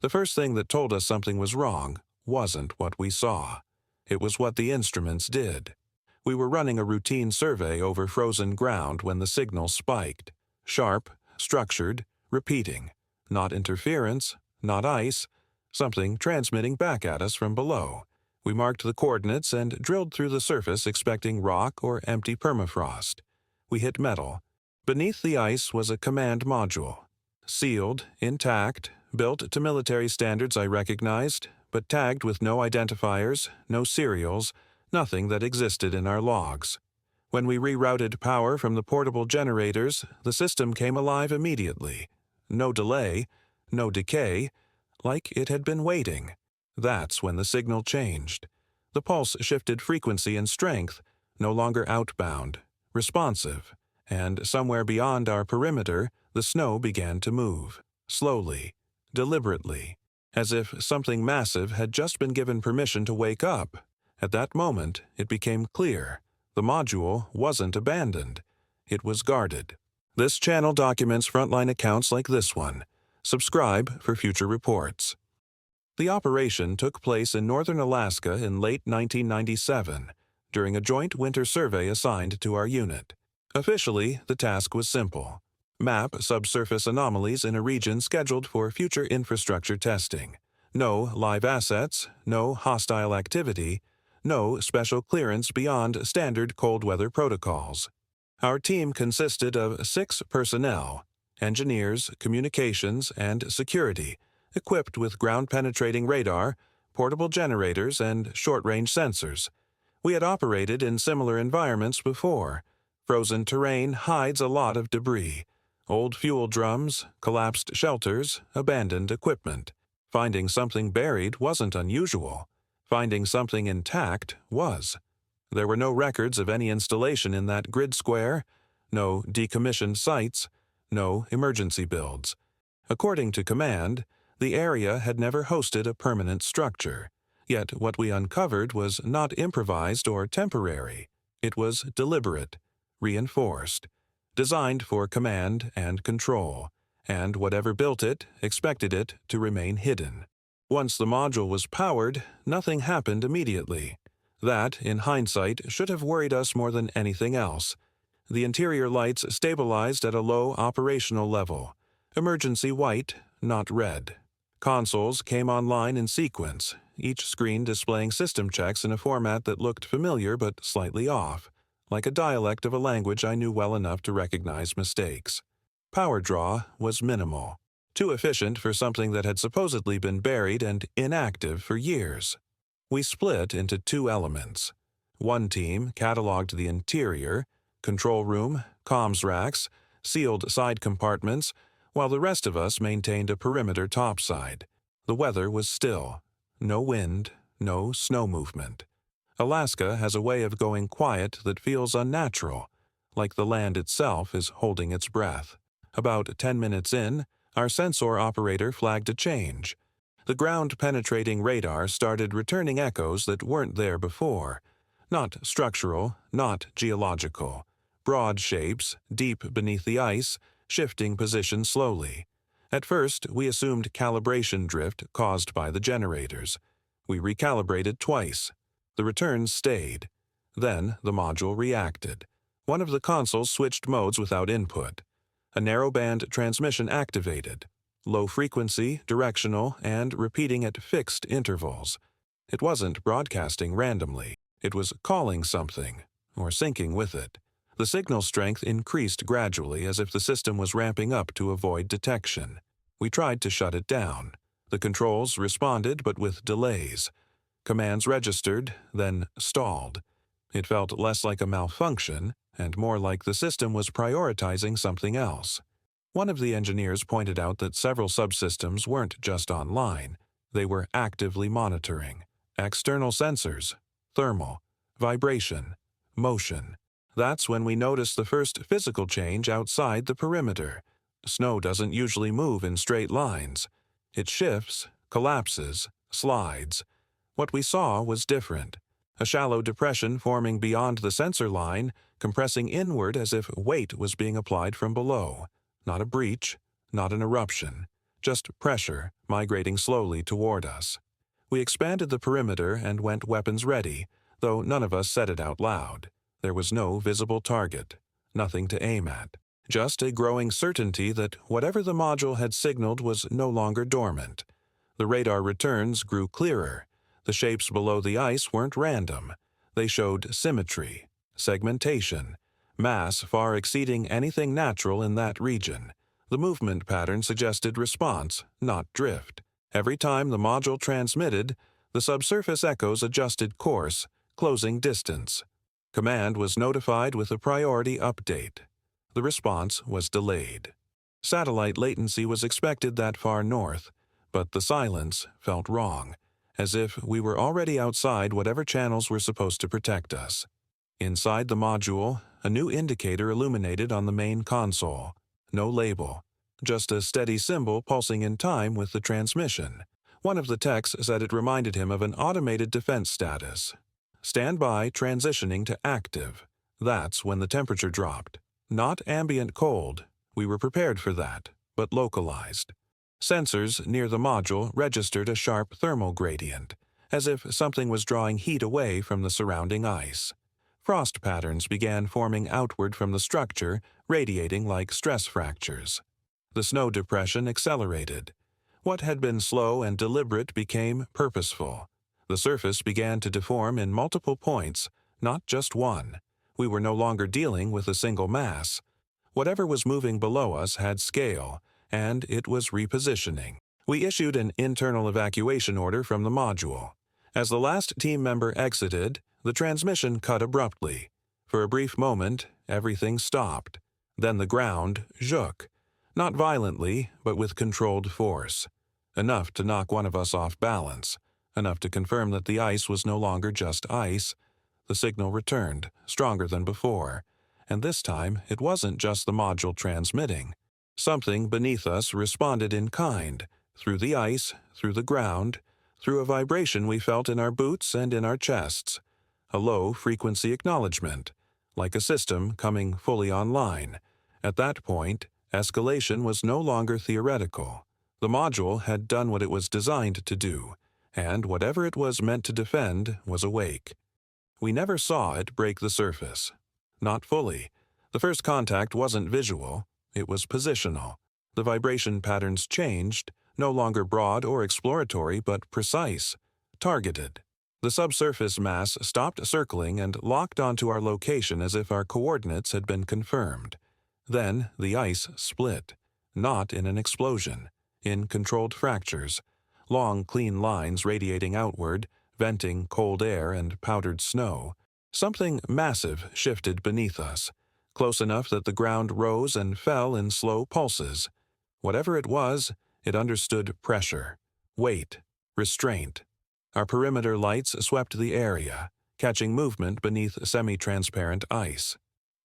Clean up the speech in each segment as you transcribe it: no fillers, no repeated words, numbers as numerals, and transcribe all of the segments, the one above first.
The first thing that told us something was wrong wasn't what we saw. It was what the instruments did. We were running a routine survey over frozen ground when the signal spiked. Sharp, structured, repeating. Not interference, not ice, something transmitting back at us from below. We marked the coordinates and drilled through the surface expecting rock or empty permafrost. We hit metal. Beneath the ice was a command module. Sealed, intact, built to military standards I recognized, but tagged with no identifiers, no serials, nothing that existed in our logs. When we rerouted power from the portable generators, the system came alive immediately. No delay, no decay, like it had been waiting. That's when the signal changed. The pulse shifted frequency and strength, no longer outbound, responsive, and somewhere beyond our perimeter, the snow began to move, slowly, deliberately, as if something massive had just been given permission to wake up. At that moment, it became clear. The module wasn't abandoned. It was guarded. This channel documents frontline accounts like this one. Subscribe for future reports. The operation took place in northern Alaska in late 1997, during a joint winter survey assigned to our unit. Officially, the task was simple. Map subsurface anomalies in a region scheduled for future infrastructure testing. No live assets, no hostile activity, no special clearance beyond standard cold weather protocols. Our team consisted of 6 personnel, engineers, communications, and security, equipped with ground-penetrating radar, portable generators, and short-range sensors. We had operated in similar environments before. Frozen terrain hides a lot of debris. Old fuel drums, collapsed shelters, abandoned equipment. Finding something buried wasn't unusual. Finding something intact was. There were no records of any installation in that grid square, no decommissioned sites, no emergency builds. According to command, the area had never hosted a permanent structure. Yet what we uncovered was not improvised or temporary. It was deliberate, reinforced, designed for command and control, and whatever built it expected it to remain hidden. Once the module was powered, nothing happened immediately. That, in hindsight, should have worried us more than anything else. The interior lights stabilized at a low operational level. Emergency white, not red. Consoles came online in sequence, each screen displaying system checks in a format that looked familiar but slightly off, like a dialect of a language I knew well enough to recognize mistakes. Power draw was minimal, too efficient for something that had supposedly been buried and inactive for years. We split into 2 elements. One team cataloged the interior, control room, comms racks, sealed side compartments, while the rest of us maintained a perimeter topside. The weather was still. No wind, no snow movement. Alaska has a way of going quiet that feels unnatural, like the land itself is holding its breath. About 10 minutes in, our sensor operator flagged a change. The ground-penetrating radar started returning echoes that weren't there before. Not structural, not geological. Broad shapes, deep beneath the ice, shifting position slowly. At first, we assumed calibration drift caused by the generators. We recalibrated twice. The returns stayed. Then the module reacted. One of the consoles switched modes without input. A narrowband transmission activated. Low frequency, directional, and repeating at fixed intervals. It wasn't broadcasting randomly. It was calling something, or syncing with it. The signal strength increased gradually as if the system was ramping up to avoid detection. We tried to shut it down. The controls responded, but with delays. Commands registered, then stalled. It felt less like a malfunction, and more like the system was prioritizing something else. One of the engineers pointed out that several subsystems weren't just online. They were actively monitoring. External sensors, thermal, vibration, motion. That's when we noticed the first physical change outside the perimeter. Snow doesn't usually move in straight lines. It shifts, collapses, slides. What we saw was different. A shallow depression forming beyond the sensor line, compressing inward as if weight was being applied from below. Not a breach, not an eruption. just pressure migrating slowly toward us. We expanded the perimeter and went weapons ready, though none of us said it out loud. There was no visible target, nothing to aim at. Just a growing certainty that whatever the module had signaled was no longer dormant. The radar returns grew clearer. The shapes below the ice weren't random. They showed symmetry, segmentation, mass far exceeding anything natural in that region. The movement pattern suggested response, not drift. Every time the module transmitted, the subsurface echoes adjusted course, closing distance. Command was notified with a priority update. The response was delayed. Satellite latency was expected that far north, but the silence felt wrong, as if we were already outside whatever channels were supposed to protect us. Inside the module, a new indicator illuminated on the main console. No label, just a steady symbol pulsing in time with the transmission. One of the techs said it reminded him of an automated defense status. Standby transitioning to active. That's when the temperature dropped. Not ambient cold. We were prepared for that, but localized. Sensors near the module registered a sharp thermal gradient, as if something was drawing heat away from the surrounding ice. Frost patterns began forming outward from the structure, radiating like stress fractures. The snow depression accelerated. What had been slow and deliberate became purposeful. The surface began to deform in multiple points, not just one. We were no longer dealing with a single mass. Whatever was moving below us had scale, and it was repositioning. We issued an internal evacuation order from the module. As the last team member exited, the transmission cut abruptly. For a brief moment, everything stopped. Then the ground shook. Not violently, but with controlled force. Enough to knock one of us off balance. Enough to confirm that the ice was no longer just ice. The signal returned, stronger than before. And this time, it wasn't just the module transmitting. Something beneath us responded in kind, through the ice, through the ground, through a vibration we felt in our boots and in our chests. A low-frequency acknowledgement, like a system coming fully online. At that point, escalation was no longer theoretical. The module had done what it was designed to do, and whatever it was meant to defend was awake. We never saw it break the surface. Not fully. The first contact wasn't visual, it was positional. The vibration patterns changed, no longer broad or exploratory but precise, targeted. The subsurface mass stopped circling and locked onto our location as if our coordinates had been confirmed. Then the ice split, not in an explosion, in controlled fractures, long clean lines radiating outward, venting cold air and powdered snow. Something massive shifted beneath us, close enough that the ground rose and fell in slow pulses. Whatever it was, it understood pressure, weight, restraint. Our perimeter lights swept the area, catching movement beneath semi-transparent ice.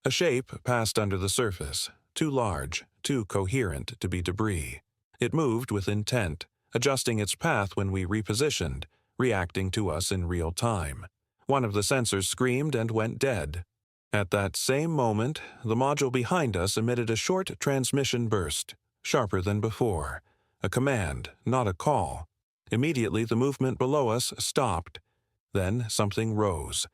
A shape passed under the surface, too large, too coherent to be debris. It moved with intent, adjusting its path when we repositioned, reacting to us in real time. One of the sensors screamed and went dead. At that same moment, the module behind us emitted a short transmission burst, sharper than before. A command, not a call. Immediately, the movement below us stopped. Then something rose.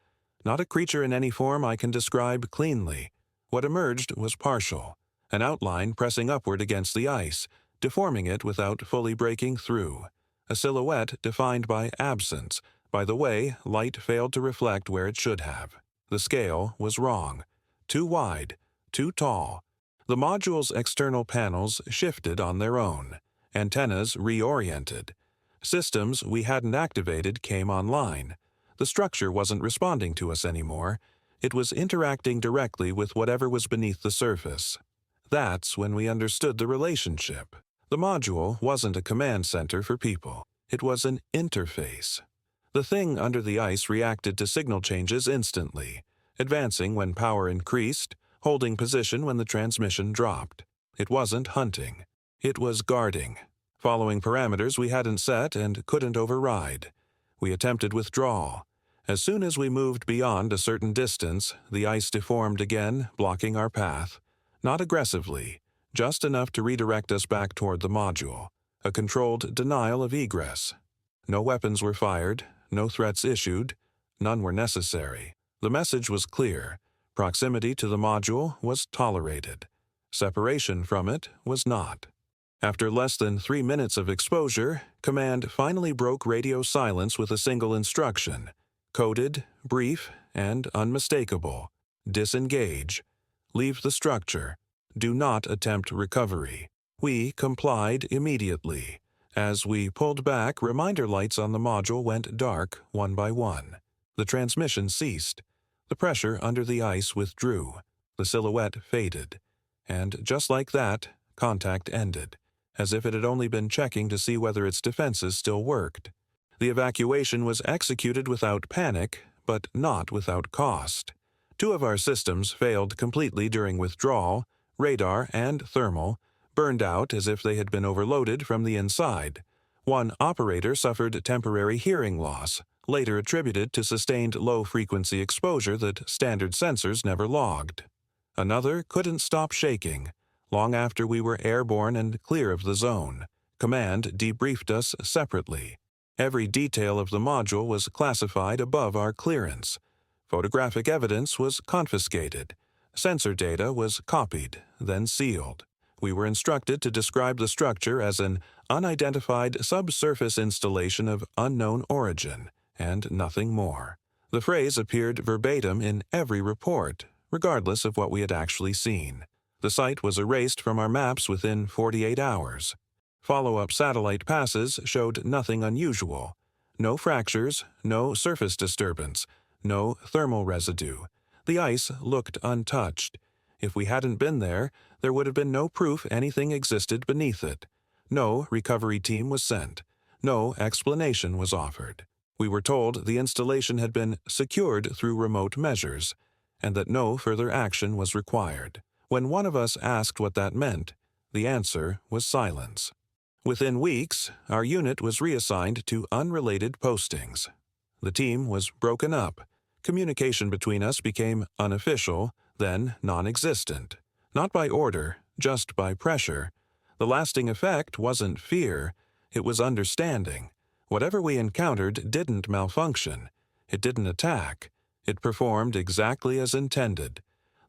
Not a creature in any form I can describe cleanly. What emerged was partial, an outline pressing upward against the ice, deforming it without fully breaking through. A silhouette defined by absence, by the way light failed to reflect where it should have. The scale was wrong. Too wide, too tall. The module's external panels shifted on their own. Antennas reoriented. Systems we hadn't activated came online. The structure wasn't responding to us anymore. It was interacting directly with whatever was beneath the surface. That's when we understood the relationship. The module wasn't a command center for people. It was an interface. The thing under the ice reacted to signal changes instantly, advancing when power increased, holding position when the transmission dropped. It wasn't hunting. It was guarding, following parameters we hadn't set and couldn't override. We attempted withdrawal. As soon as we moved beyond a certain distance, the ice deformed again, blocking our path. Not aggressively, just enough to redirect us back toward the module. a controlled denial of egress. No weapons were fired, no threats issued, none were necessary. The message was clear. Proximity to the module was tolerated. Separation from it was not. After less than 3 minutes of exposure, Command finally broke radio silence with a single instruction, coded, brief, and unmistakable. Disengage. Leave the structure. Do not attempt recovery. We complied immediately. As we pulled back, reminder lights on the module went dark one by one. The transmission ceased. The pressure under the ice withdrew. The silhouette faded. And just like that, contact ended, as if it had only been checking to see whether its defenses still worked. The evacuation was executed without panic, but not without cost. 2 of our systems failed completely during withdrawal, radar and thermal, burned out as if they had been overloaded from the inside. One operator suffered temporary hearing loss, later attributed to sustained low-frequency exposure that standard sensors never logged. Another couldn't stop shaking. Long after we were airborne and clear of the zone, Command debriefed us separately. Every detail of the module was classified above our clearance. Photographic evidence was confiscated. Sensor data was copied, then sealed. We were instructed to describe the structure as an unidentified subsurface installation of unknown origin, and nothing more. The phrase appeared verbatim in every report, regardless of what we had actually seen. The site was erased from our maps within 48 hours. Follow-up satellite passes showed nothing unusual. No fractures, no surface disturbance, no thermal residue. The ice looked untouched. If we hadn't been there would have been no proof anything existed beneath it. No recovery team was sent. No explanation was offered. We were told the installation had been secured through remote measures, and that no further action was required. When one of us asked what that meant, the answer was silence. Within weeks, our unit was reassigned to unrelated postings. The team was broken up. Communication between us became unofficial, then non-existent. Not by order, just by pressure. The lasting effect wasn't fear, it was understanding. Whatever we encountered didn't malfunction. It didn't attack. It performed exactly as intended.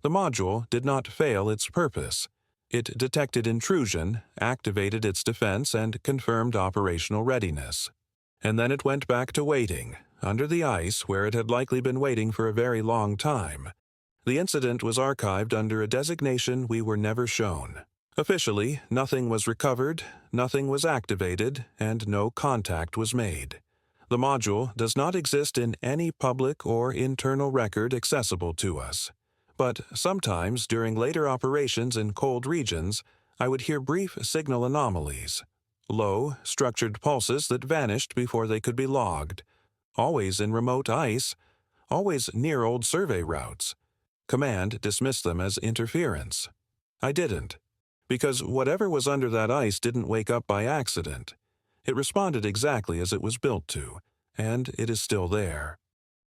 The module did not fail its purpose. It detected intrusion, activated its defense, and confirmed operational readiness. And then it went back to waiting, under the ice where it had likely been waiting for a very long time. The incident was archived under a designation we were never shown. Officially, nothing was recovered, nothing was activated, and no contact was made. The module does not exist in any public or internal record accessible to us. But sometimes, during later operations in cold regions, I would hear brief signal anomalies. Low, structured pulses that vanished before they could be logged. Always in remote ice, always near old survey routes. Command dismissed them as interference. I didn't, because whatever was under that ice didn't wake up by accident. It responded exactly as it was built to, and it is still there.